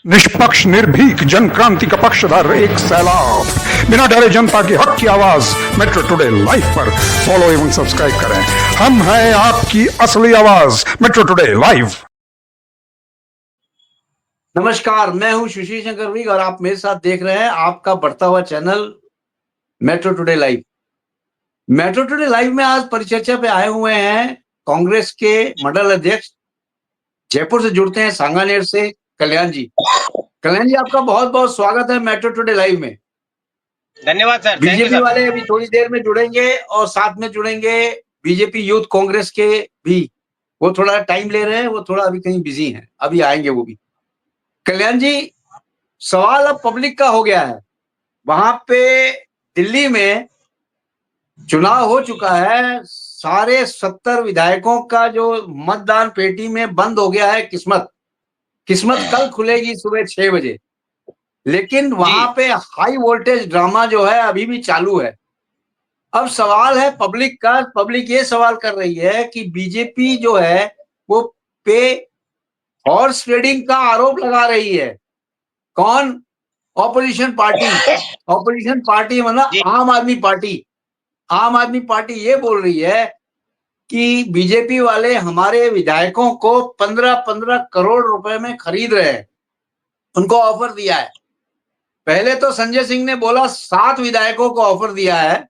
निष्पक्ष निर्भीक जन क्रांति का पक्षधर एक सैलाब, बिना डरे जनता की हक की आवाज मेट्रो टुडे लाइव पर फॉलो एवं सब्सक्राइब करें। हम हैं आपकी असली आवाज, मेट्रो टुडे लाइव। नमस्कार, मैं हूं सुशील शंकर विग और आप मेरे साथ देख रहे हैं आपका बढ़ता हुआ channel metro today live. Metro today live में आज परिचर्चा पे आए हुए हैं कांग्रेस के मंडल अध्यक्ष, जयपुर से जुड़ते हैं सांगानेर से, कल्याण जी। कल्याण जी, आपका बहुत बहुत स्वागत है मेट्रो टुडे लाइव में। धन्यवाद sir, thank you BJP sir. वाले अभी थोड़ी देर में जुड़ेंगे और साथ में जुड़ेंगे बीजेपी यूथ कांग्रेस के भी। वो थोड़ा टाइम ले रहे हैं, वो थोड़ा अभी कहीं बिजी हैं, अभी आएंगे वो भी। कल्याण जी, सवाल अब पब्लिक का हो गया है। वहां पे दिल्ली में चुनाव हो चुका है, सारे 70 विधायकों का जो मतदान पेटी में बंद हो गया है। किस्मत कल खुलेगी सुबह 6 बजे, लेकिन वहां पे हाई वोल्टेज ड्रामा जो है अभी भी चालू है। अब सवाल है पब्लिक का, पब्लिक ये सवाल कर रही है कि बीजेपी जो है वो पे हॉर्स ट्रेडिंग का आरोप लगा रही है। कौन? ऑपोजिशन पार्टी मतलब आम आदमी पार्टी। आम आदमी पार्टी ये बोल रही है कि बीजेपी वाले हमारे विधायकों को 15-15 करोड़ रुपए में खरीद रहे हैं। उनको ऑफर दिया है। पहले तो संजय सिंह ने बोला 7 विधायकों को ऑफर दिया है,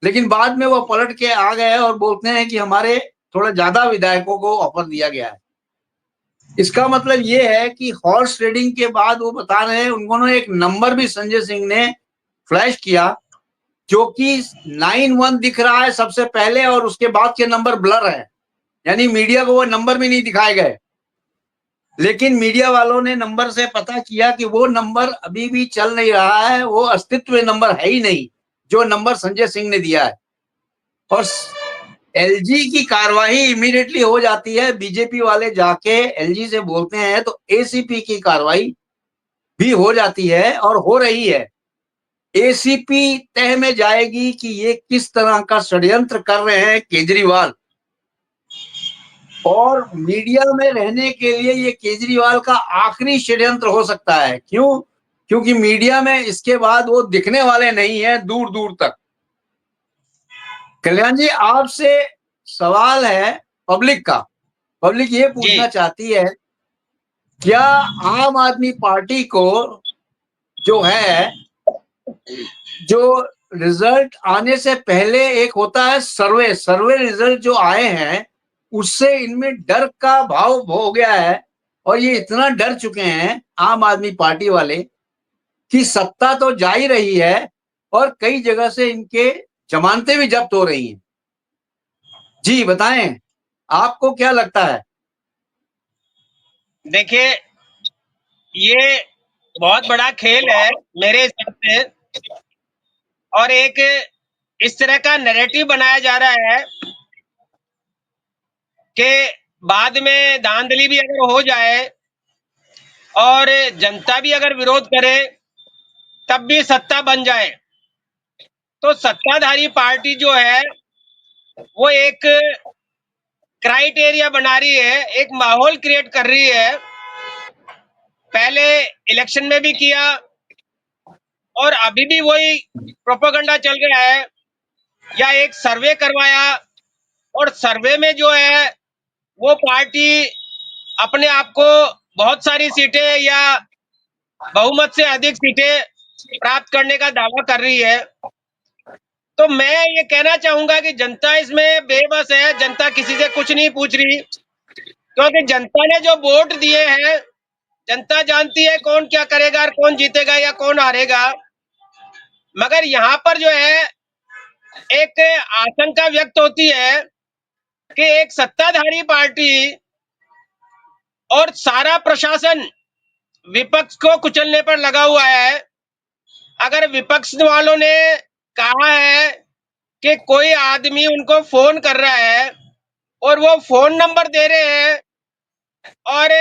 लेकिन बाद में वो पलट के आ गए और बोलते हैं कि हमारे थोड़ा ज्यादा विधायकों को ऑफर दिया गया है। इसका मतलब ये है कि हॉर्स ट्रेडिंग के बाद वो बता रहे हैं, उन्होंने एक नंबर भी संजय सिंह ने फ्लैश किया जो कि 91 दिख रहा है सबसे पहले और उसके बाद के नंबर ब्लर है, यानी मीडिया को वो नंबर भी नहीं दिखाए गए। लेकिन मीडिया वालों ने नंबर से पता किया कि वो नंबर अभी भी चल नहीं रहा है, वो अस्तित्व में नंबर है ही नहीं जो नंबर संजय सिंह ने दिया है। और एलजी की कार्रवाई इमीडिएटली हो जाती है। बीजेपी वाले जाके एलजी से बोलते हैं तो एसीपी की कार्रवाई भी हो जाती है और हो रही है। एसीपी तह में जाएगी कि ये किस तरह का षड्यंत्र कर रहे हैं केजरीवाल, और मीडिया में रहने के लिए ये केजरीवाल का आखिरी षड्यंत्र हो सकता है। क्यों? क्योंकि मीडिया में इसके बाद वो दिखने वाले नहीं है दूर दूर तक। कल्याण जी, आपसे सवाल है पब्लिक का। पब्लिक ये पूछना चाहती है, क्या आम आदमी पार्टी को जो है, जो रिजल्ट आने से पहले एक होता है सर्वे रिजल्ट जो आए हैं, उससे इनमें डर का भाव हो गया है और ये इतना डर चुके हैं आम आदमी पार्टी वाले कि सत्ता तो जा ही रही है और कई जगह से इनके जमानतें भी जब्त हो रही हैं। जी बताएं, आपको क्या लगता है? देखिए, ये बहुत बड़ा खेल है मेरे हिसाब से, और एक इस तरह का नैरेटिव बनाया जा रहा है कि बाद में धांधली भी अगर हो जाए और जनता भी अगर विरोध करे तब भी सत्ता बन जाए, तो सत्ताधारी पार्टी जो है वो एक क्राइटेरिया बना रही है, एक माहौल क्रिएट कर रही है। पहले इलेक्शन में भी किया और अभी भी वही प्रोपेगेंडा चल रहा है, या एक सर्वे करवाया और सर्वे में जो है वो पार्टी अपने आप को बहुत सारी सीटें या बहुमत से अधिक सीटें प्राप्त करने का दावा कर रही है। तो मैं ये कहना चाहूंगा कि जनता इसमें बेबस है, जनता किसी से कुछ नहीं पूछ रही, क्योंकि जनता ने जो वोट दिए हैं, जनता जानती है कौन क्या करेगा और कौन जीतेगा या कौन हारेगा। मगर यहाँ पर जो है एक आशंका व्यक्त होती है कि एक सत्ताधारी पार्टी और सारा प्रशासन विपक्ष को कुचलने पर लगा हुआ है। अगर विपक्ष वालों ने कहा है कि कोई आदमी उनको फोन कर रहा है और वो फोन नंबर दे रहे हैं और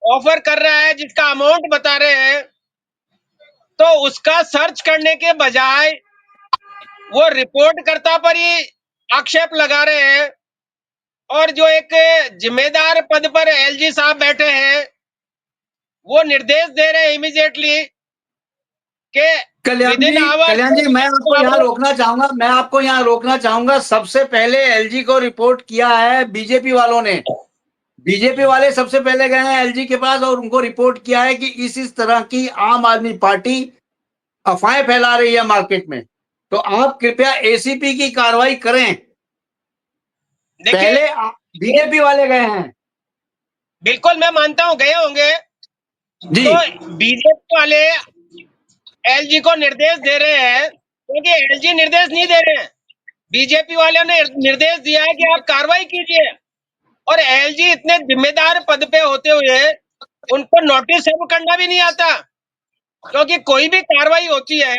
ऑफर कर रहा है जिसका अमाउंट बता रहे हैं, तो उसका सर्च करने के बजाय वो रिपोर्टकर्ता पर ही आक्षेप लगा रहे हैं। और जो एक जिम्मेदार पद पर एलजी साहब बैठे हैं, वो निर्देश दे रहे हैं इमीडिएटली कि विद इन कल्याण जी मैं आपको यहाँ रोकना चाहूंगा। सबसे पहले एलजी को रिपोर्ट किया है बीजेपी वालों ने। बीजेपी वाले सबसे पहले गए हैं एलजी के पास और उनको रिपोर्ट किया है कि इस तरह की आम आदमी पार्टी अफवाहें फैला रही है मार्केट में। तो आप कृपया एसीपी की कार्रवाई करें। पहले बीजेपी वाले गए हैं। बिल्कुल मैं मानता हूं गए होंगे। जी तो बीजेपी वाले एलजी को निर्देश दे रहे हैं, क्योंकि एलजी निर्देश नहीं दे रहे हैं, बीजेपी वालों ने निर्देश दिया है कि आप कार्रवाई कीजिए। और एलजी इतने जिम्मेदार पद पे होते हुए उनको नोटिस सर्व करना भी नहीं आता, क्योंकि कोई भी कार्रवाई होती है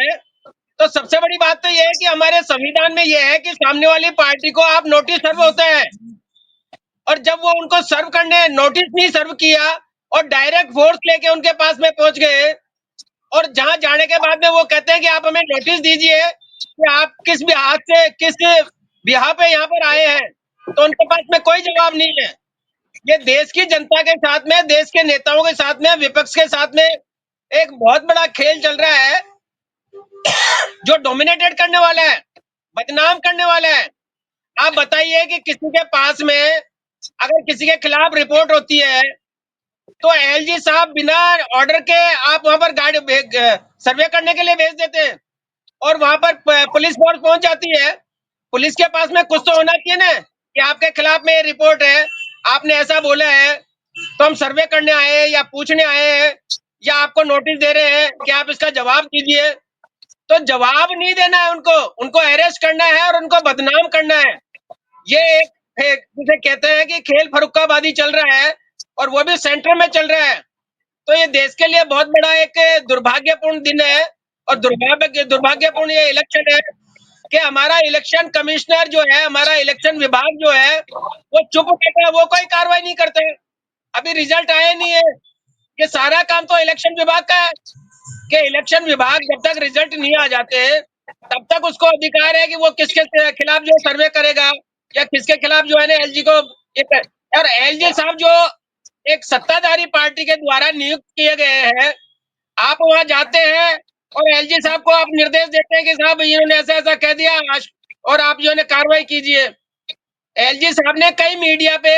तो सबसे बड़ी बात तो यह है कि हमारे संविधान में यह है कि सामने वाली पार्टी को आप नोटिस सर्व होता है। और जब वो उनको सर्व करने नोटिस नहीं सर्व किया और डायरेक्ट फोर्स लेके उनके पास में पहुंच गए, और जहां जाने के बाद में वो कहते हैं कि आप हमें नोटिस दीजिए कि आप किस बिहार से किस बिहार पे यहाँ पर आए हैं, तो उनके पास में कोई जवाब नहीं है। ये देश की जनता के साथ में, देश के नेताओं के साथ में, विपक्ष के साथ में एक बहुत बड़ा खेल चल रहा है, जो डोमिनेटेड करने वाला है, बदनाम करने वाला है। आप बताइए कि किसी के पास में अगर किसी के खिलाफ रिपोर्ट होती है तो एलजी साहब बिना ऑर्डर के आप वहां पर गाड़ी सर्वे करने के लिए भेज देते हैं, और वहां पर पुलिस फोर्स पहुंच जाती है। पुलिस के पास में कुछ तो होना चाहिए ना कि आपके खिलाफ में ये रिपोर्ट है, आपने ऐसा बोला है, तो हम सर्वे करने आए हैं या पूछने आए हैं या आपको नोटिस दे रहे हैं कि आप इसका जवाब दीजिए। तो जवाब नहीं देना है उनको, उनको अरेस्ट करना है और उनको बदनाम करना है। ये एक जिसे कहते हैं कि खेल फरुक्काबादी चल रहा है, और वो भी सेंटर में चल रहा है। तो ये देश के लिए बहुत बड़ा एक दुर्भाग्यपूर्ण दिन है, और दुर्भाग्यपूर्ण ये इलेक्शन है कि हमारा इलेक्शन कमिश्नर जो है, हमारा इलेक्शन विभाग जो है, वो चुप बैठा है, वो कोई कार्रवाई नहीं करते। अभी रिजल्ट आए नहीं है, ये सारा काम तो इलेक्शन विभाग का है कि इलेक्शन विभाग जब तक रिजल्ट नहीं आ जाते तब तक उसको अधिकार है कि वो किसके खिलाफ जो सर्वे करेगा या किसके खिलाफ जो है ना एलजी को और एलजी साहब जो एक सत्ताधारी पार्टी के द्वारा नियुक्त किए गए हैं, आप वहां जाते हैं और एलजी साहब को आप निर्देश देते हैं कि साहब इन्होंने ऐसा ऐसा कह दिया और आप जो है कार्रवाई कीजिए। एलजी साहब ने कई मीडिया पे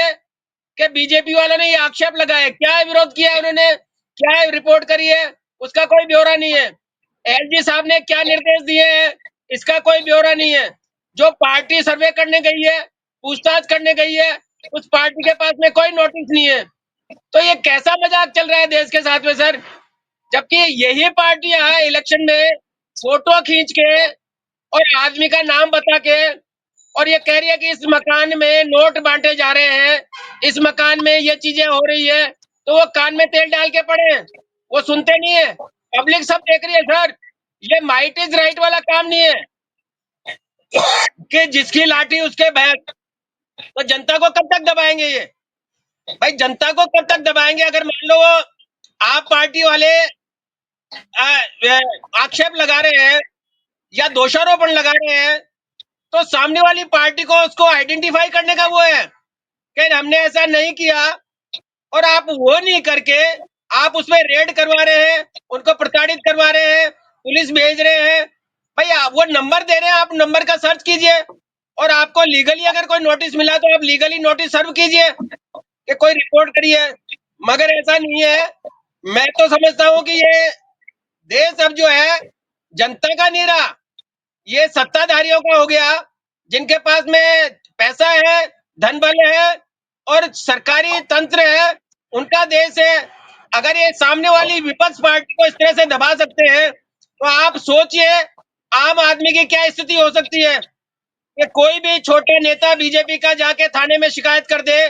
कि बीजेपी वालों ने ये आक्षेप लगाया, क्या विरोध किया उन्होंने, क्या रिपोर्ट करी है, उसका कोई ब्यौरा नहीं है। एलजी साहब ने क्या निर्देश दिए हैं, इसका कोई ब्यौरा नहीं है। जो पार्टी सर्वे करने गई है, पूछताछ करने गई है, उस पार्टी के पास में कोई नोटिस नहीं है। तो ये कैसा मजाक चल रहा है देश के साथ में सर, जबकि यही पार्टियां इलेक्शन में फोटो खींच के और आदमी का नाम बता के और ये कह रही है कि इस मकान में नोट बांटे जा रहे हैं, इस मकान में ये चीजें हो रही है, तो वो कान में तेल डाल के पड़े हैं, वो सुनते नहीं है। पब्लिक सब देख रही है सर, ये माइट इज राइट वाला काम नहीं है कि जिसकी लाठी उसके बैग। तो जनता को कब तक दबाएंगे ये भाई, जनता को कब तक दबाएंगे? अगर मान लो वो आप पार्टी वाले आक्षेप लगा रहे हैं या दोषारोपण लगा रहे हैं, तो सामने वाली पार्टी को उसको आइडेंटिफाई करने का वो है कि हमने ऐसा नहीं किया, और आप वो नहीं करके आप उसमें रेड करवा रहे हैं, उनको प्रताड़ित करवा रहे हैं, पुलिस भेज रहे हैं। भाई आप वो नंबर दे रहे हैं, आप नंबर का सर्च कीजिए, और आपको लीगली अगर कोई नोटिस मिला तो आप लीगली नोटिस सर्व कीजिए कि कोई रिपोर्ट करिए। मगर ऐसा नहीं है। मैं तो समझता हूँ कि ये देश अब जो है जनता का नहीं रहा, ये सत्ताधारियों का हो गया, जिनके पास में पैसा है, धन बल है और सरकारी तंत्र है, उनका देश है। अगर ये सामने वाली विपक्ष पार्टी को इस तरह से दबा सकते हैं, तो आप सोचिए आम आदमी की क्या स्थिति हो सकती है कि कोई भी छोटे नेता बीजेपी का जाके थाने में शिकायत कर दे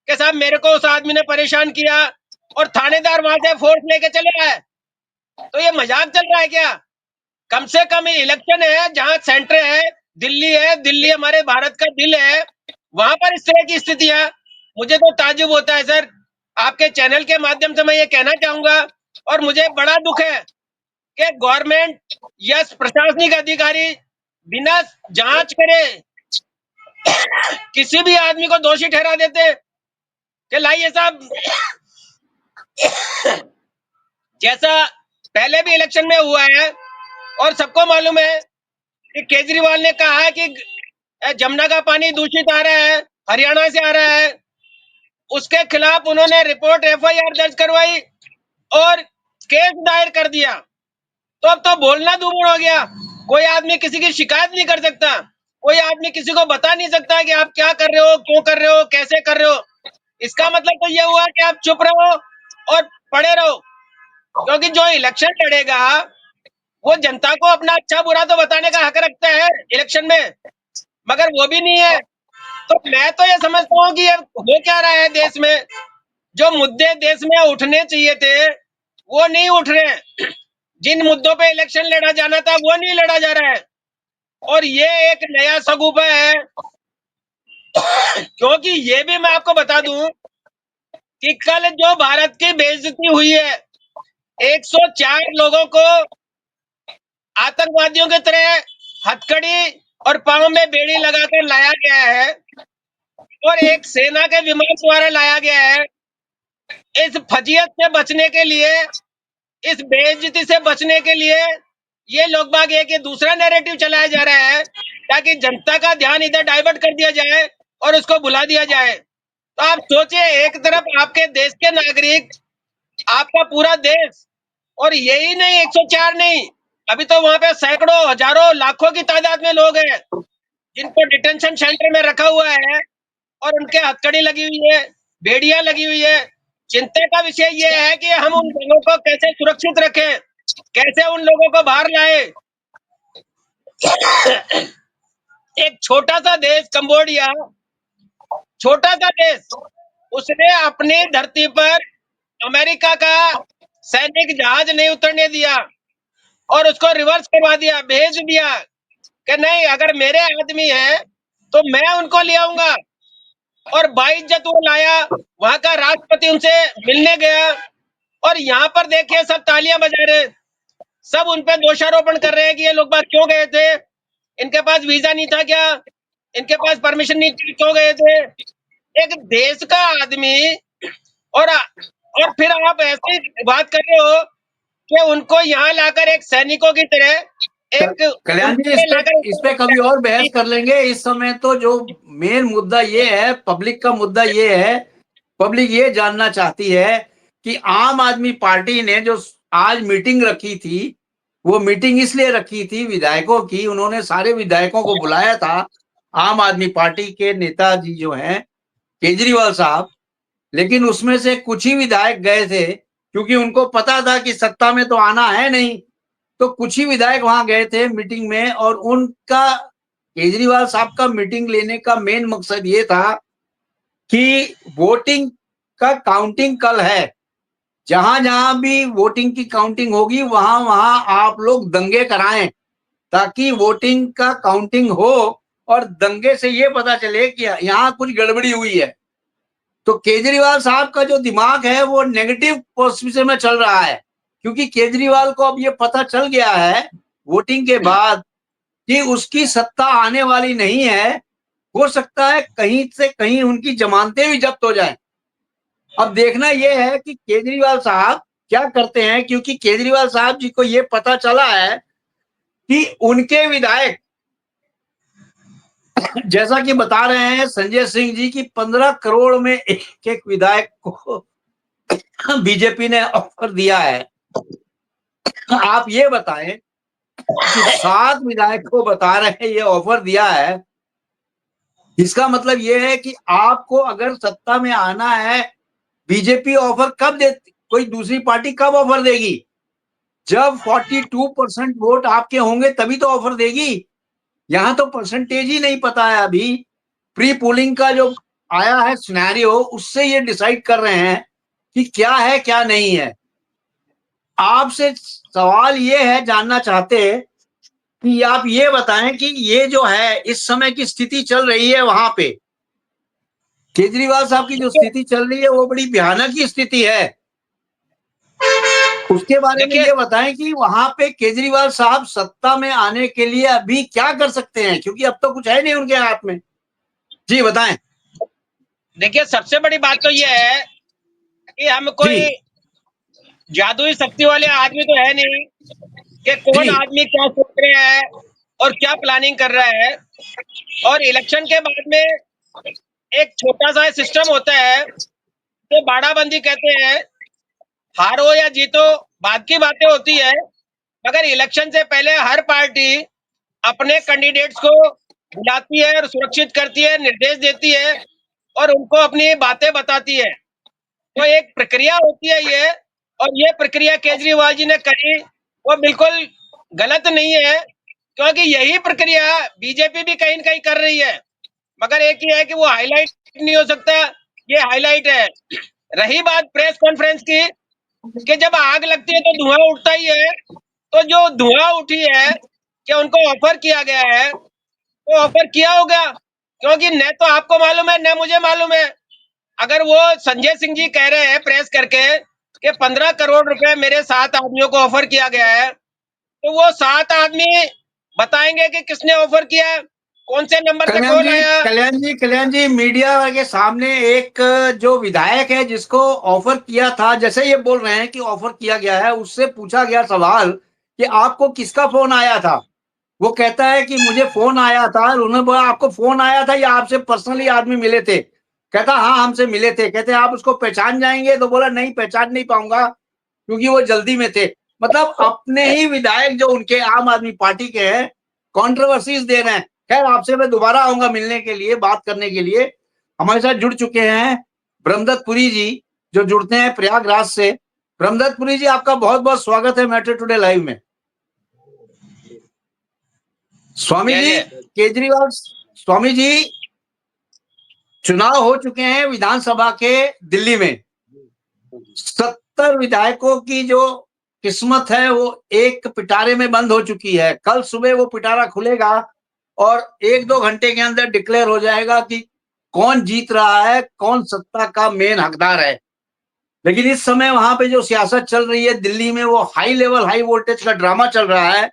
कि साहब मेरे को उस आदमी ने परेशान किया, और थानेदार वहां से फोर्स लेके चले आए। तो ये मजाक चल रहा है क्या? कम से कम इलेक्शन है, जहां सेंटर है, दिल्ली हमारे भारत का दिल है, वहां पर इस तरह की स्थितियां, मुझे तो ताज्जुब होता है सर। आपके चैनल के माध्यम से मैं ये कहना चाहूंगा, और मुझे बड़ा दुख है कि गवर्नमेंट या प्रशासनिक अधिकारी बिना जांच करे किसी भी आदमी को दोषी ठहरा देते कि लाइए साहब जैसा पहले भी इलेक्शन में हुआ है, और सबको मालूम है कि केजरीवाल ने कहा है कि जमुना का पानी दूषित आ रहा है, हरियाणा से आ रहा है। उसके खिलाफ उन्होंने रिपोर्ट एफआईआर दर्ज करवाई और केस दायर कर दिया। तो अब तो बोलना दूभर हो गया। कोई आदमी किसी की शिकायत नहीं कर सकता, कोई आदमी किसी को बता नहीं सकता कि आप क्या कर रहे हो, क्यों कर रहे हो, कैसे कर रहे हो। इसका मतलब तो ये हुआ कि आप चुप रहो और पड़े रहो, क्योंकि जो इलेक्शन लड़ेगा वो जनता को अपना अच्छा बुरा तो बताने का हक रखता है इलेक्शन में, मगर वो भी नहीं है। तो मैं तो ये समझता हूँ कि ये हो क्या रहा है देश में। जो मुद्दे देश में उठने चाहिए थे वो नहीं उठ रहे हैं। जिन मुद्दों पे इलेक्शन लड़ा जाना था वो नहीं लड़ा जा रहा है। और ये एक नया सगुफा है, क्योंकि ये भी मैं आपको बता दूं कि कल जो भारत की बेइज्जती हुई है, 104 लोगों को आतंकवादियों की तरह हथकड़ी और पांव में बेड़ी लगाकर लाया गया है, और एक सेना के विमान द्वारा लाया गया है। इस फजीयत से बचने के लिए, इस बेइज्जती से बचने के लिए ये लोग बाग एक ये दूसरा नैरेटिव चलाया जा रहा है, ताकि जनता का ध्यान इधर डाइवर्ट कर दिया जाए और उसको भुला दिया जाए। तो आप सोचिए, एक तरफ आपके देश के नागरिक, आपका पूरा देश, और यही नहीं 104 नहीं, अभी तो वहां पे सैकड़ों, हजारों, लाखों की तादाद में लोग हैं जिनको डिटेंशन सेंटर में रखा हुआ है और उनके हथकड़ी लगी हुई है, बेड़ियां लगी हुई है। चिंता का विषय यह है कि हम उन लोगों को कैसे सुरक्षित रखें, कैसे उन लोगों को बाहर लाए। एक छोटा सा देश कंबोडिया, छोटा सा देश, उसने अपनी धरती पर अमेरिका का सैनिक जहाज नहीं उतरने दिया और उसको रिवर्स करवा दिया, भेज दिया कि नहीं, अगर मेरे आदमी है तो मैं उनको ले आऊंगा। और बाइज्जत वो लाया, वहां का राष्ट्रपति उनसे मिलने गया, और यहाँ पर देखिए सब तालियां बजा रहे, सब उन पे दोषारोपण कर रहे हैं कि ये लोग बात क्यों गए थे, इनके पास वीजा नहीं था क्या, इनके पास परमिशन नहीं थी, क्यों गए थे। एक देश का आदमी, और फिर आप ऐसी बात कर रहे हो कि उनको यहाँ लाकर एक सैनिकों की तरह एक कल्याण जी, उनके लाकर इस पे कभी और बहस कर लेंगे। इस समय तो जो मेन मुद्दा ये है, पब्लिक का मुद्दा ये है, पब्लिक ये जानना चाहती है कि आम आदमी पार्टी ने जो आज मीटिंग रखी थी, वो मीटिंग इसलिए रखी थी विधायकों की, उन्होंने सारे विधायकों को बुलाया था, आम आदमी पार्टी के नेताजी जो हैं केजरीवाल साहब, लेकिन उसमें से कुछ ही विधायक गए थे क्योंकि उनको पता था कि सत्ता में तो आना है नहीं। तो कुछ ही विधायक वहां गए थे मीटिंग में, और उनका, केजरीवाल साहब का मीटिंग लेने का मेन मकसद ये था कि वोटिंग का काउंटिंग कल है, जहां जहां भी वोटिंग की काउंटिंग होगी वहां वहां आप लोग दंगे कराएं, ताकि वोटिंग का काउंटिंग हो और दंगे से ये पता चले कि यहाँ कुछ गड़बड़ी हुई है। तो केजरीवाल साहब का जो दिमाग है वो नेगेटिव पोजिशन में चल रहा है, क्योंकि केजरीवाल को अब ये पता चल गया है वोटिंग के बाद कि उसकी सत्ता आने वाली नहीं है। हो सकता है कहीं से कहीं उनकी जमानतें भी जब्त हो जाएं। अब देखना यह है कि केजरीवाल साहब क्या करते हैं, क्योंकि केजरीवाल साहब जी को ये पता चला है कि उनके विधायक, जैसा कि बता रहे हैं संजय सिंह जी की 15 करोड़ में एक एक विधायक को बीजेपी ने ऑफर दिया है। आप ये बताएं कि 7 विधायक को बता रहे हैं ये ऑफर दिया है, इसका मतलब ये है कि आपको अगर सत्ता में आना है, बीजेपी ऑफर कब देती, कोई दूसरी पार्टी कब ऑफर देगी? जब 42% वोट आपके होंगे तभी तो ऑफर देगी। यहां तो परसेंटेज ही नहीं पता है अभी। प्री पोलिंग का जो आया है सिनेरियो, उससे ये डिसाइड कर रहे हैं कि क्या है क्या नहीं है। आपसे सवाल ये है, जानना चाहते हैं कि आप ये बताएं कि ये जो है इस समय की स्थिति चल रही है वहां पे, केजरीवाल साहब की जो स्थिति चल रही है वो बड़ी भयानक की स्थिति है, उसके बारे में ये बताएं कि वहां पे केजरीवाल साहब सत्ता में आने के लिए अभी क्या कर सकते हैं, क्योंकि अब तो कुछ है नहीं उनके हाथ में। जी बताएं। देखिए, सबसे बड़ी बात तो यह है कि हम कोई जादुई शक्ति वाले आदमी तो है नहीं कि कौन जी आदमी क्या सोच रहा है और क्या प्लानिंग कर रहा है। और इलेक्शन के बाद में एक छोटा सा सिस्टम होता है तो बाड़ाबंदी कहते हैं। हारो या जीतो बाद की बातें होती है, मगर इलेक्शन से पहले हर पार्टी अपने कैंडिडेट्स को बुलाती है और सुरक्षित करती है, निर्देश देती है और उनको अपनी बातें बताती है। तो एक प्रक्रिया होती है ये, और ये प्रक्रिया केजरीवाल जी ने करी वो बिल्कुल गलत नहीं है, क्योंकि यही प्रक्रिया बीजेपी भी कहीं न कहीं कर रही है। मगर एक ही है कि वो हाईलाइट नहीं हो सकता, ये हाईलाइट है। रही बात प्रेस कॉन्फ्रेंस की कि जब आग लगती है तो धुआं उठता ही है, तो जो धुआं उठी है कि उनको ऑफर किया गया है, तो ऑफर किया होगा, क्योंकि न तो आपको मालूम है न मुझे मालूम है। अगर वो संजय सिंह जी कह रहे हैं प्रेस करके कि 15 करोड़ रुपए मेरे 7 आदमियों को ऑफर किया गया है, तो वो 7 आदमी बताएंगे कि किसने ऑफर किया है, कौन से नंबर से कॉल आया। कल्याण जी मीडिया के सामने एक जो विधायक है जिसको ऑफर किया था, जैसे ये बोल रहे हैं कि ऑफर किया गया है, उससे पूछा गया सवाल कि आपको किसका फोन आया था। वो कहता है कि मुझे फोन आया था। और उन्होंने बोला आपको फोन आया था या आपसे पर्सनली आदमी मिले थे। कहता हाँ हमसे मिले थे। कहते आप उसको पहचान जाएंगे, तो बोला नहीं पहचान नहीं पाऊंगा क्योंकि वो जल्दी में थे। मतलब अपने ही विधायक जो उनके आम आदमी पार्टी के हैं कॉन्ट्रोवर्सीज दे रहे हैं। खैर आपसे मैं दोबारा आऊंगा मिलने के लिए, बात करने के लिए। हमारे साथ जुड़ चुके हैं ब्रह्मदत्त पुरी जी, जो जुड़ते हैं प्रयागराज से। ब्रह्मदत्त पुरी जी आपका बहुत बहुत स्वागत है मैटर टुडे लाइव में। स्वामी जय जी जय। केजरीवाल स्वामी जी, चुनाव हो चुके हैं विधानसभा के दिल्ली में। 70 विधायकों की जो किस्मत है वो एक पिटारे में बंद हो चुकी है। कल सुबह वो पिटारा खुलेगा और 1-2 घंटे के अंदर डिक्लेयर हो जाएगा कि कौन जीत रहा है, कौन सत्ता का मेन हकदार है। लेकिन इस समय वहां पे जो सियासत चल रही है दिल्ली में, वो हाई लेवल हाई वोल्टेज का ड्रामा चल रहा है।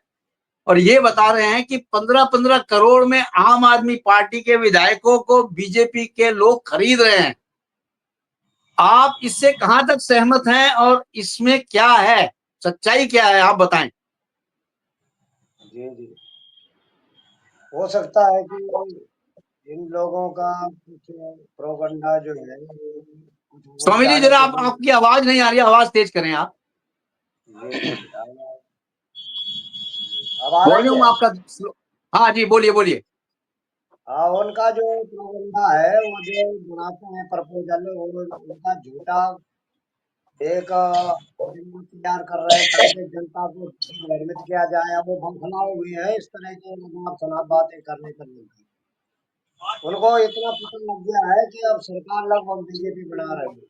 और ये बता रहे हैं कि 15-15 करोड़ में आम आदमी पार्टी के विधायकों को बीजेपी के लोग खरीद रहे हैं। आप इससे कहां तक सहमत हैं और इसमें क्या है, सच्चाई क्या है, आप बताएं। जी जी। हो सकता है कि इन लोगों का कुछ प्रोपगंडा जो है वो कुछ वोट स्वामी जी जाने जरा के आप, लिए। आपकी आवाज नहीं आ रही, आवाज तेज करें आप। जी जी। अब आ रही वॉल्यूम है। आपका हाँ जी बोलिए बोलिए। हाँ, उनका जो प्रोपगंडा है वो जो बनाते हैं प्रपोजल, वो उनका झूठा एक एजेंडा तैयार कर रहे हैं ताकि जनता को भ्रमित किया जाए। अब वो बौखलाए हुए हैं इस तरह के मतलब खराब बातें करने कर लेकर। उनको इतना पता लग गया है कि अब सरकार लगभग बीजेपी बना रही है।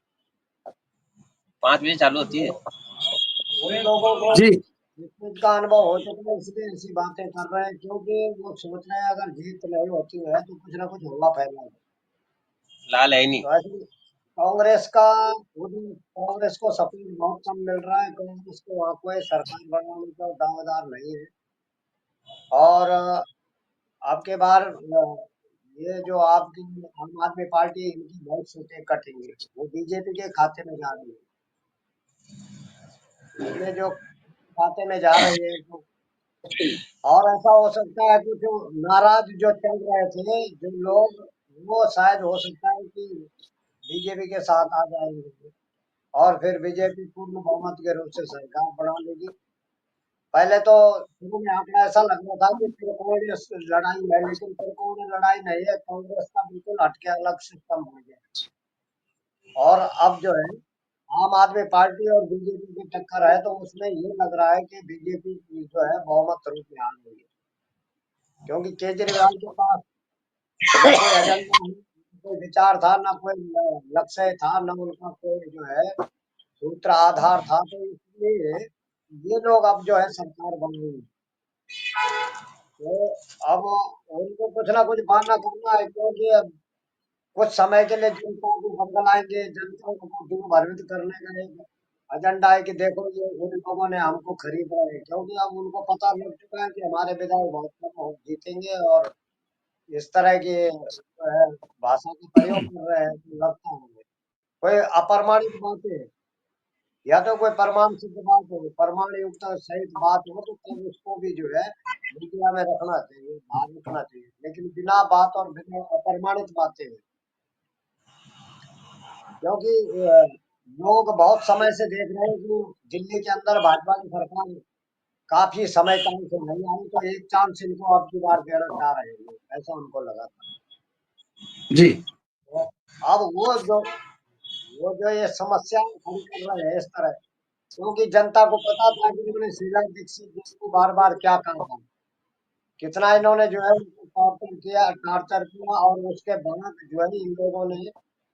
5 बजे चालू होती है। उन लोगों को जी इस चीज का अनुभव हो चुका है, इसलिए ऐसी बातें कर रहे हैं, क्योंकि वो सोच रहे हैं अगर जीत नहीं होती है तो कुछ ना कुछ हल्ला फैला। लाल है ही नहीं। तो ऐसे कांग्रेस का कांग्रेस को सपोर्ट बहुत कम मिल रहा है। कांग्रेस को वहाँ कोई सरकार बनाने का दावेदार नहीं है। और आपके बार ये जो आपकी आम आदमी पार्टी, इनकी बहुत सीटें कटेंगी, वो बीजेपी के खाते में जा रही है। इसलिए जो खाते में जा रही है तो, और ऐसा हो सकता है कि जो नाराज जो चल रहे थे जो लोग, वो शायद हो सकता है कि बीजेपी के साथ आ जाएंगे और फिर बीजेपी पूर्ण बहुमत के रूप से सरकार बना लेगी। पहले तो शुरू में आंकड़ा ऐसा लग रहा था कि त्रिकोणीय लड़ाई है, लेकिन त्रिकोणीय लड़ाई नहीं है, कांग्रेस का बिल्कुल हटके अलग सिस्टम हो गया। और अब जो है आम आदमी पार्टी और बीजेपी की टक्कर है, तो उसमें ये लग रहा है कि बीजेपी जो है बहुमत रूप में आ गई है, क्योंकि केजरीवाल के पास न कोई एजेंडा है, न कोई विचार था, न कोई लक्ष्य था, न उनका कोई जो है सूत्र आधार था। तो इसलिए ये लोग अब जो है सरकार बनाएंगे, तो अब उनको कुछ ना कुछ बहाना करना है, क्योंकि अब कुछ समय के लिए जनता को बदलाएंगे, जनता को भ्रमित करने का एक एजेंडा है कि देखो ये उन लोगों ने हमको खरीदा है, क्योंकि अब उनको पता लग चुका है कि हमारे विधायक बहुत कम जीतेंगे और इस तरह की जो है भाषा का प्रयोग कर रहे हैं, तो लगता है कोई अप्रमाणित बातें हैं। या तो कोई प्रमाण सिद्ध बात हो, प्रमाण युक्त सहित बात हो, तो तब उसको भी जो है मीडिया में रखना चाहिए, बाहर रखना चाहिए। लेकिन बिना बात और बिना अप्रमाणित बातें, क्योंकि लोग बहुत समय से देख रहे हैं कि दिल्ली के अंदर भाजपा की सरकार काफी समय तक से नहीं आई, तो एक चांस इनको अब की बार देना चाह रहे हैं लोग, ऐसा उनको लगा था। जी तो अब वो जो ये समस्या खड़ी कर रहे हैं इस तरह, क्योंकि जनता को पता था कि इन्होंने शीला दीक्षित जी को बार बार क्या कहा था, कितना इन्होंने जो है उनको टॉर्चर किया, और उसके बाद जो है इन लोगों ने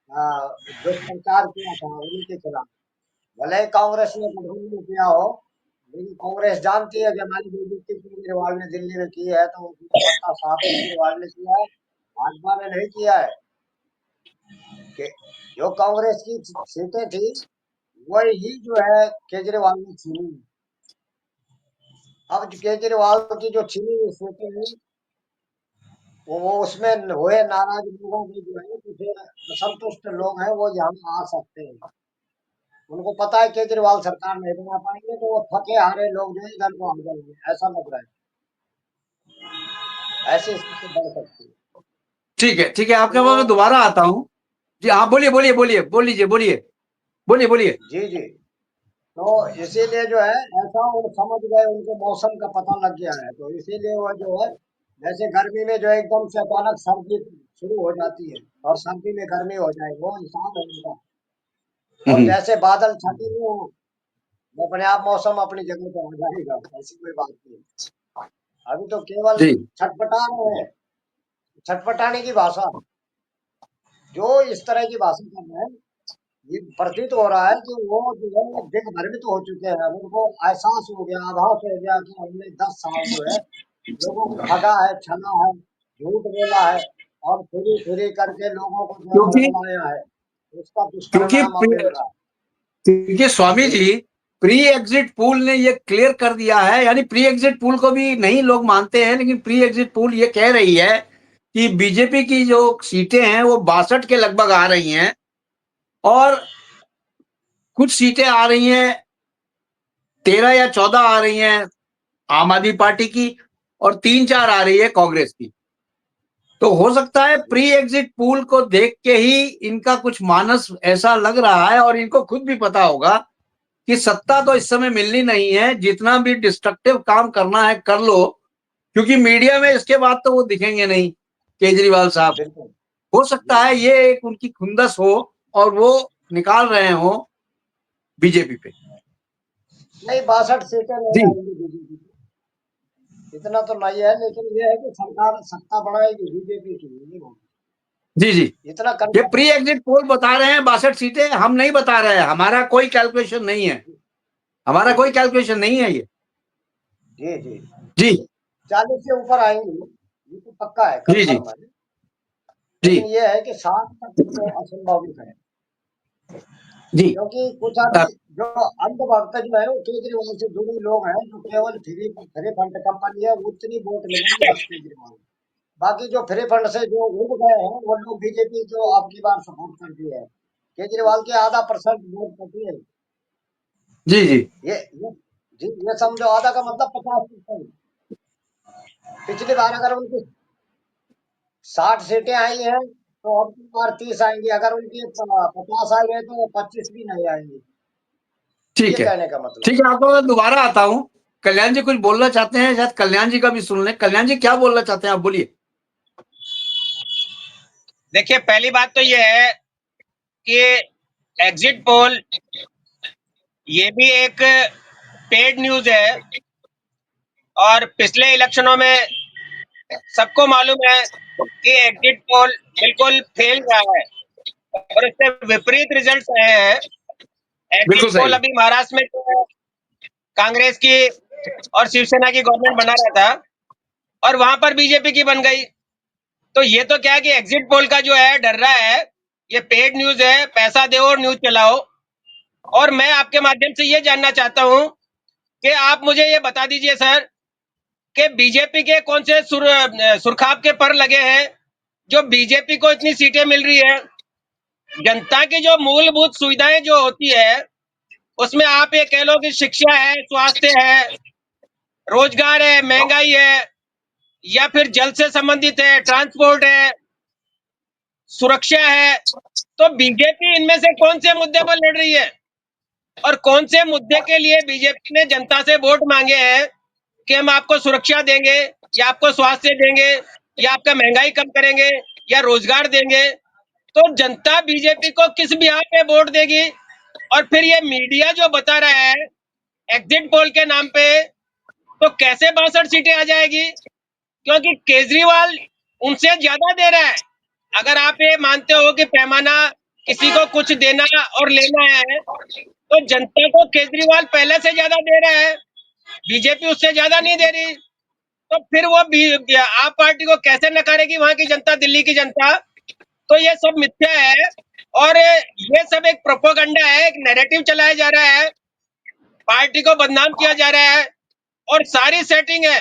दुष्प्रचार किया था उनके खिलाफ। भले ही कांग्रेस ने कुछ नहीं किया हो, लेकिन कांग्रेस जानती है कि हमारी बेइज्जती केजरीवाल ने दिल्ली में की है, तो उसका पत्ता साफ केजरीवाल ने किया है, भाजपा ने नहीं किया है। कि जो कांग्रेस की सीटें थी वही जो है केजरीवाल ने छीनी। अब जो केजरीवाल की जो छीनी हुई सीटें हैं, वो उसमें हुए नाराज लोगों की जो है, कुछ असंतुष्ट लोग हैं, वो यहाँ आ सकते हैं। उनको पता है केजरीवाल सरकार नहीं बना पाएंगे, तो वो थके हारे लोग जो है इधर को आ जाएंगे, ऐसा लग रहा है। ऐसी स्थिति बढ़ सकती है। ठीक है, आपके पास मैं तो दोबारा आता हूँ। जी हाँ, बोलिए बोलिए बोलिए, बोल लीजिए, बोलिए बोलिए बोलिए। जी जी, तो इसीलिए जो है ऐसा वो समझ गए, उनको मौसम का पता लग गया है, तो इसीलिए वो जो है, जैसे गर्मी में जो है एकदम से अचानक सर्दी शुरू हो जाती है और सर्दी में गर्मी हो जाए, वो हिसाब है उनका। और हम्म, जैसे बादल छटेंगे वो अपने आप मौसम अपनी जगह पर आ जाएगा, ऐसी कोई बात नहीं। अभी तो केवल जी छटपटा रहे हैं, छटपटाने की भाषा, जो इस तरह की भाषा कर रहे हैं, ये प्रतीत हो रहा है कि वो जो है दिग्भ्रमित हो चुके हैं। उनको एहसास हो गया, आभास हो गया कि हमने 10 साल जो है लोगों को ठगा है, छला है, झूठ बोला है, और फिरी फिरी करके लोगों को जो है क्योंकि बरगलाया है। उसका क्योंकि दुष्परिणाम अब मिल रहा है। क्योंकि स्वामी जी जी, प्री एग्जिट पोल ने ये क्लियर कर दिया है, यानी प्री एग्जिट पोल को भी नहीं लोग मानते हैं, लेकिन प्री एग्जिट पोल ये कह रही है कि बीजेपी की जो सीटें हैं वो 62 के लगभग आ रही हैं, और कुछ सीटें आ रही हैं 13 या 14 आ रही हैं आम आदमी पार्टी की, और 3-4 आ रही है कांग्रेस की। तो हो सकता है प्री एग्जिट पोल को देख के ही इनका कुछ मानस ऐसा लग रहा है, और इनको खुद भी पता होगा कि सत्ता तो इस समय मिलनी नहीं है, जितना भी डिस्ट्रक्टिव काम करना है कर लो, क्योंकि मीडिया में इसके बाद तो वो दिखेंगे नहीं केजरीवाल साहब। बिल्कुल। हो सकता जी है ये एक उनकी खुंदस हो और वो निकाल रहे हो बीजेपी पे। नहीं, 62 सीटें नहीं जी आएंगी बीजेपी की, इतना तो नहीं है, लेकिन ये है कि सरकार सत्ता बढ़ाएगी बीजेपी की, ये होगा। जी जी, इतना ये कंफर्म। प्री एग्जिट पोल बता रहे हैं 62 सीटें, हम नहीं बता रहे हैं, हमारा कोई कैलकुलेशन नहीं है, हमारा जी कोई जी कैलकुलेशन नहीं है ये। जी जी, जी 40 से ऊपर आएंगी, ये तो पक्का है, जी जी कंफर्म है। जी लेकिन ये है कि 60 तक तो असंभावित है, जी। क्योंकि कुछ अभी जो अंधभक्त जो है वो केजरीवाल से जुड़े लोग हैं, जो केवल फ्री फ्री फंड कंपनी है, उतनी वोट मिलेंगे बस केजरीवाल। बाकी जो फ्री फंड से जो उड़ गए हैं वो लोग बीजेपी को अब की बार सपोर्ट करती है। केजरीवाल के आधा परसेंट वोट करती है। जी जी ये जी, ये समझो आधा का मतलब 50%। पिछली बार अगर उनकी 60 सीटें आई हैं, तो अब की बार 30 आएंगी, अगर उनकी 50 आई है तो 25 भी नहीं आएंगी। ये ठीक है, कहने का मतलब ठीक है, आपको मैं दोबारा आता हूँ। कल्याण जी कुछ बोलना चाहते हैं, शायद कल्याण जी का भी सुन लें। कल्याण जी क्या बोलना चाहते हैं, आप बोलिए। देखिए, पहली बात तो ये है कि एग्जिट पोल ये भी एक पेड न्यूज है, और पिछले इलेक्शनों में सबको मालूम है कि एग्जिट पोल बिल्कुल फेल रहा है और इससे विपरीत रिजल्ट्स आए हैं। बिल्कुल एग्जिट सही पोल है। अभी महाराष्ट्र में जो है कांग्रेस की और शिवसेना की गवर्नमेंट बना रहा था, और वहां पर बीजेपी की बन गई। तो ये तो क्या है कि एग्जिट पोल का जो है डर रहा है, ये पेड न्यूज है, पैसा दो और न्यूज चलाओ। और मैं आपके माध्यम से ये जानना चाहता हूं कि आप मुझे ये बता दीजिए सर, कि बीजेपी के कौन से सुरखाब के पर लगे हैं जो बीजेपी को इतनी सीटें मिल रही है। जनता की जो मूलभूत सुविधाएं जो होती है उसमें आप ये कह लो कि शिक्षा है, स्वास्थ्य है, रोजगार है, महंगाई है, या फिर जल से संबंधित है, ट्रांसपोर्ट है, सुरक्षा है, तो बीजेपी इनमें से कौन से मुद्दे पर लड़ रही है और कौन से मुद्दे के लिए बीजेपी ने जनता से वोट मांगे हैं कि हम आपको सुरक्षा देंगे या आपको स्वास्थ्य देंगे या आपका महंगाई कम करेंगे या रोजगार देंगे। तो जनता बीजेपी को किस बिहार पे वोट देगी? और फिर ये मीडिया जो बता रहा है एग्जिट पोल के नाम पे, तो कैसे 62 सीटें आ जाएगी? क्योंकि केजरीवाल उनसे ज्यादा दे रहा है। अगर आप ये मानते हो कि पैमाना किसी को कुछ देना और लेना है, तो जनता को केजरीवाल पहले से ज्यादा दे रहा है, बीजेपी उससे ज्यादा नहीं दे रही। तो फिर वो आप पार्टी को कैसे नकारेगी वहां की जनता, दिल्ली की जनता? तो ये सब मिथ्या है और ये सब एक प्रोपोगंडा है, एक नैरेटिव चलाया जा रहा है, पार्टी को बदनाम किया जा रहा है और सारी सेटिंग है।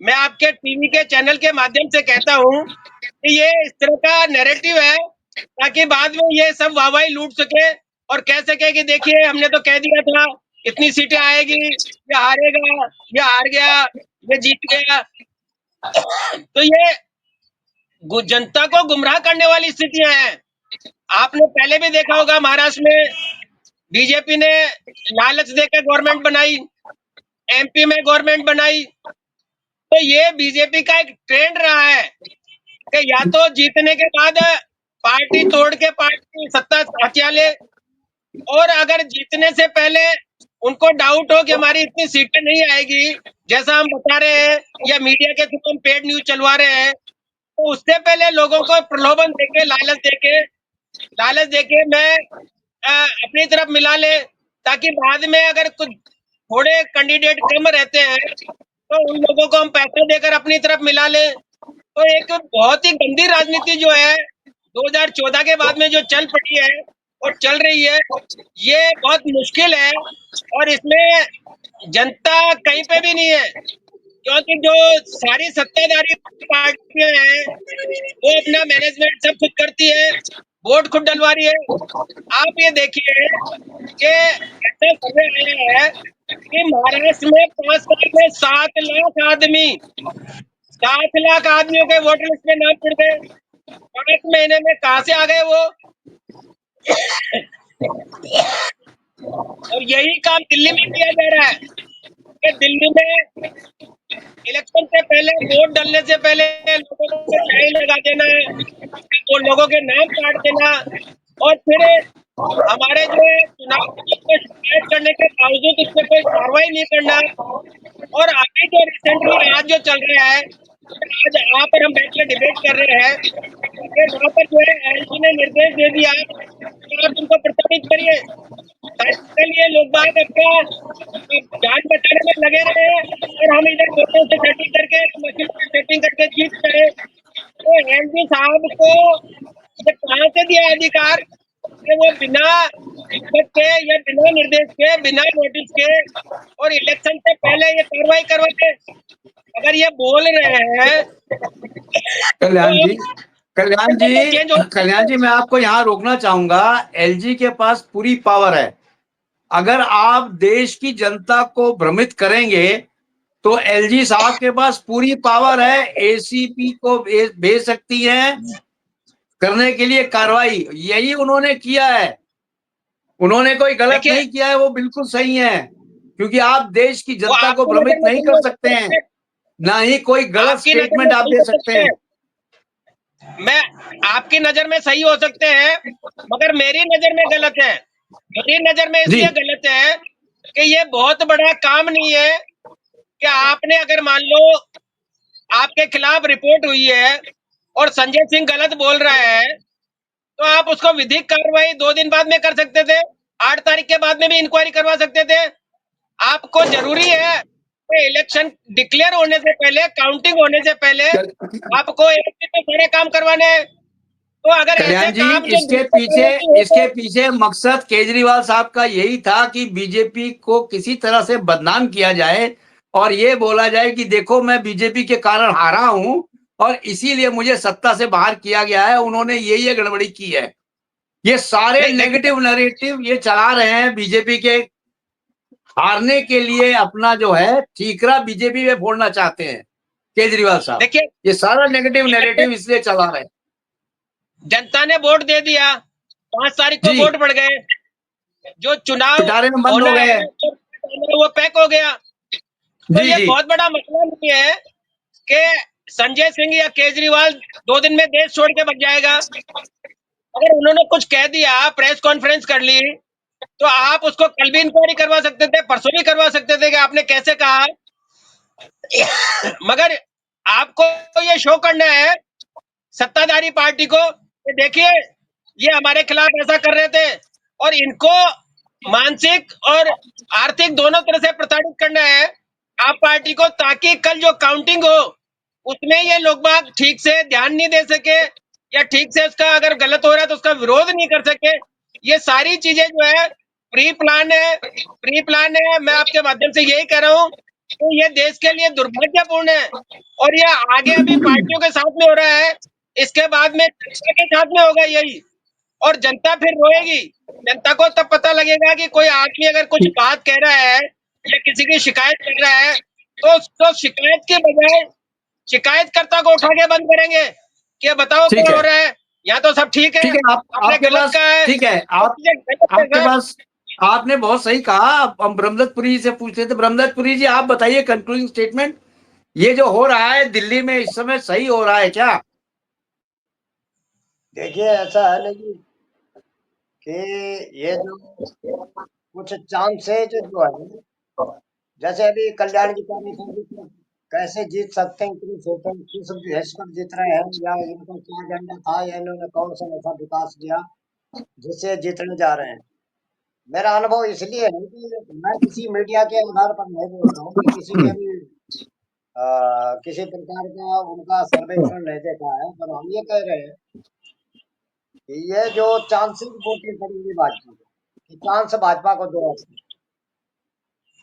मैं आपके टीवी के चैनल के माध्यम से कहता हूं कि ये इस तरह का नैरेटिव है ताकि बाद में ये सब वाहवाही लूट सके और कह सके कि देखिए हमने तो कह दिया था इतनी सीटें आएगी, ये हारेगा, ये हार गया, ये जीत गया। तो ये जनता को गुमराह करने वाली स्थितियां हैं। आपने पहले भी देखा होगा महाराष्ट्र में बीजेपी ने लालच देकर गवर्नमेंट बनाई, एमपी में गवर्नमेंट बनाई। तो ये बीजेपी का एक ट्रेंड रहा है कि या तो जीतने के बाद पार्टी तोड़ के पार्टी सत्ता हथिया ले, और अगर जीतने से पहले उनको डाउट हो कि हमारी इतनी सीटें नहीं आएगी जैसा हम बता रहे हैं या मीडिया के थ्रू हम पेड न्यूज चलवा रहे हैं, तो उससे पहले लोगों को प्रलोभन देके लालच देके मैं अपनी तरफ मिला ले, ताकि बाद में अगर कुछ थोड़े कैंडिडेट कम रहते हैं तो उन लोगों को हम पैसा देकर अपनी तरफ मिला ले। तो एक बहुत ही गंदी राजनीति जो है 2014 के बाद में जो चल पड़ी है और चल रही है, ये बहुत मुश्किल है और इसमें जनता कहीं पे भी नहीं है। क्योंकि जो सारी सत्ताधारी पार्टियां हैं वो अपना मैनेजमेंट सब खुद करती है, वोट खुद डलवा रही है। आप ये देखिए कि ऐसा सर्वे आया है कि महाराष्ट्र में 5 साल में 7 लाख आदमियों के वोटर लिस्ट में नाम जुड़ गए। 5 महीने में कहां से आ गए वो? और यही काम दिल्ली में किया जा रहा है कि दिल्ली में इलेक्शन से पहले, वोट डालने से पहले लोगों को लाइन लगा देना, वो लोगों के नाम काट देना और फिर हमारे जो है चुनाव को शिकायत करने के बावजूद उस पर कोई कार्रवाई नहीं करना। और अभी जो रिसेंटली आज जो चल रहा है, आज यहाँ पर हम बैठ कर डिबेट कर रहे हैं, वहाँ पर जो है एलजी ने निर्देश दे दिया कि आप उनको प्रताड़ित करिए। ये लोग बात अपना जान बचाने में लगे रहे और हम इधर वोटों से सेटिंग करके, मशीन से सेटिंग करके जीत करे। तो एलजी साहब को ये कहाँ से दिया अधिकार कि वो बिना दिक्कत के या बिना निर्देश के, बिना नोटिस के और इलेक्शन से पहले ये कार्रवाई करवाते? अगर ये बोल रहे हैं कल्याण जी मैं आपको यहाँ रोकना चाहूंगा। एलजी के पास पूरी पावर है। अगर आप देश की जनता को भ्रमित करेंगे तो एलजी साहब के पास पूरी पावर है, एसीपी को भेज सकती हैं करने के लिए कार्रवाई। यही उन्होंने किया है, उन्होंने कोई गलत नहीं किया है, वो बिल्कुल सही है। क्योंकि आप देश की जनता को भ्रमित नहीं कर सकते हैं, ना ही कोई गलत स्टेटमेंट आप दे सकते हैं। मैं आपकी नजर में सही हो सकते हैं मगर मेरी नजर में गलत है। मेरी नजर में इसलिए गलत है कि ये बहुत बड़ा काम नहीं है कि आपने अगर मान लो आपके खिलाफ रिपोर्ट हुई है और संजय सिंह गलत बोल रहा है तो आप उसको विधिक कार्रवाई 2 दिन बाद में कर सकते थे, 8 तारीख के बाद में भी इंक्वायरी करवा सकते थे। आपको जरूरी है कि इलेक्शन डिक्लेयर होने से पहले, काउंटिंग होने से पहले आपको सारे काम करवाने हैं। तो अगर कल्याण जी, इसके पीछे मकसद केजरीवाल साहब का यही था कि बीजेपी को किसी तरह से बदनाम किया जाए और ये बोला जाए कि देखो मैं बीजेपी के कारण हारा हूं और इसीलिए मुझे सत्ता से बाहर किया गया है। उन्होंने ये गड़बड़ी की है। ये सारे नेगेटिव नैरेटिव ये चला रहे हैं बीजेपी के हारने के लिए अपना जो है ठीकरा बीजेपी में फोड़ना चाहते हैं केजरीवाल साहब। देखिए, ये सारा नेगेटिव नैरेटिव इसलिए चला रहे हैं। जनता ने वोट दे दिया, 5 तारीख को जी। वोट बढ़ गए, जो चुनाव पिटारे में बंद हो होना गए। है वो पैक हो गया। तो जी ये जी बहुत बड़ा मसला नहीं है कि संजय सिंह या केजरीवाल 2 दिन में देश छोड़ के भाग जाएगा। अगर उन्होंने कुछ कह दिया, प्रेस कॉन्फ्रेंस कर ली, तो आप उसको कल भी इंक्वायरी करवा सकते थे, परसों भी करवा सकते थे कि आपने कैसे कहा। मगर आपको ये शो करना है सत्ताधारी पार्टी को कि देखिए ये हमारे खिलाफ ऐसा कर रहे थे, और इनको मानसिक और आर्थिक दोनों तरह से प्रताड़ित करना है आप पार्टी को, ताकि कल जो काउंटिंग हो उसमें ये लोग बाग ठीक से ध्यान नहीं दे सके, या ठीक से उसका अगर गलत हो रहा है तो उसका विरोध नहीं कर सके। ये सारी चीजें जो है प्री प्लान है, प्री प्लान है। मैं आपके माध्यम से यही कह रहा हूँ तो ये देश के लिए दुर्भाग्यपूर्ण है, और ये आगे अभी पार्टियों के साथ में हो रहा है, इसके बाद में जनता के साथ में होगा यही, और जनता फिर रोएगी। जनता को तब पता लगेगा कि कोई आदमी अगर कुछ बात कह रहा है या किसी की शिकायत कर रहा है तो शिकायत के बजाय शिकायतकर्ता को उठा के बंद करेंगे कि बताओ ठीक क्या है। हो रहा है, यहाँ तो सब ठीक है, ठीक है, आपने आपके गलत पास कहा है, ठीक है, सब चीजें गलत है आपके सर। पास आपने बहुत सही कहा। हम ब्रह्मदत्तपुरी जी से पूछ रहे थे। ब्रह्मदत्तपुरी जी, आप बताइए कंक्लूडिंग स्टेटमेंट। ये जो हो रहा है दिल्ली में इस समय सही हो रहा है क्या? देखिए ऐसा है नहीं कि ये जो कुछ चांसेज जो है, जैसे अभी कल्याण जी का भी कैसे जीत सकते हैं, इतनी सीटें किस बेस पर जीत रहे हैं, या इनका क्या एजेंडा था, या इन्होंने कौन सा ऐसा विकास किया जिससे जीतने जा रहे हैं। मेरा अनुभव इसलिए है कि मैं किसी मीडिया के आधार पर नहीं बोल रहा हूँ कि किसी ने भी किसी प्रकार का उनका सर्वेक्षण नहीं देखा है, पर हम ये कह रहे हैं कि ये जो चांसेस वोटिंग करेंगे भाजपा को, कि चांस भाजपा को दो,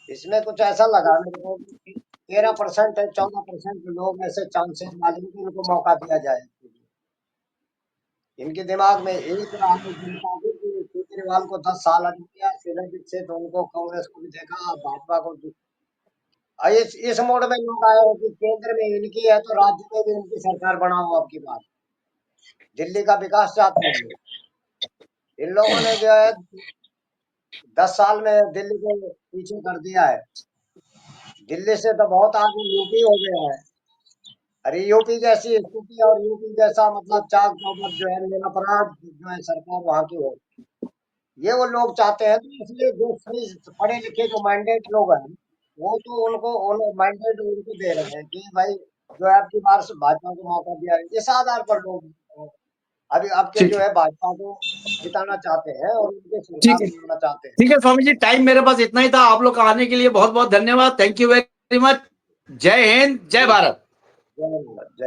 इसमें कुछ ऐसा लगा मेरे को कि 13% है, 14% लोग ऐसे चांसेस वाले हैं कि इनको मौका दिया जाए। इनके दिमाग में एक रहा है जनता को कि केजरीवाल को 10 साल अभी दिया, शिलाजीत से तो उनको कांग्रेस को भी देखा, अब भाजपा को इस मोड में लोग आए हैं कि केंद्र में इनकी है तो राज्य में भी इनकी सरकार बनाओ। अब की बात दिल्ली का विकास चाहते हैं लोग। इन लोगों ने जो है 10 साल में दिल्ली को पीछे कर दिया है। दिल्ली से तो बहुत आगे यूपी हो गया है। अरे यूपी जैसी स्थिति और यूपी जैसा मतलब चाक चौबंद जो है निरपराध जो है सरकार वहां की हो, ये वो लोग चाहते हैं। तो इसलिए जो सही पढ़े लिखे जो मैंडेट लोग हैं, वो तो उनको मैंडेट उनको दे रहे हैं कि भाई जो है आपकी बार से भाजपा को मौका दिया है। इस आधार पर लोग अभी आपके ठीक जो है, है भाजपा को जिताना चाहते हैं और उनकी ठीक सरकार है, बनाना चाहते हैं। ठीक है स्वामी जी, टाइम मेरे पास इतना ही था। आप लोग का आने के लिए बहुत बहुत धन्यवाद। Thank you very much. जय हिंद, जय भारत। जय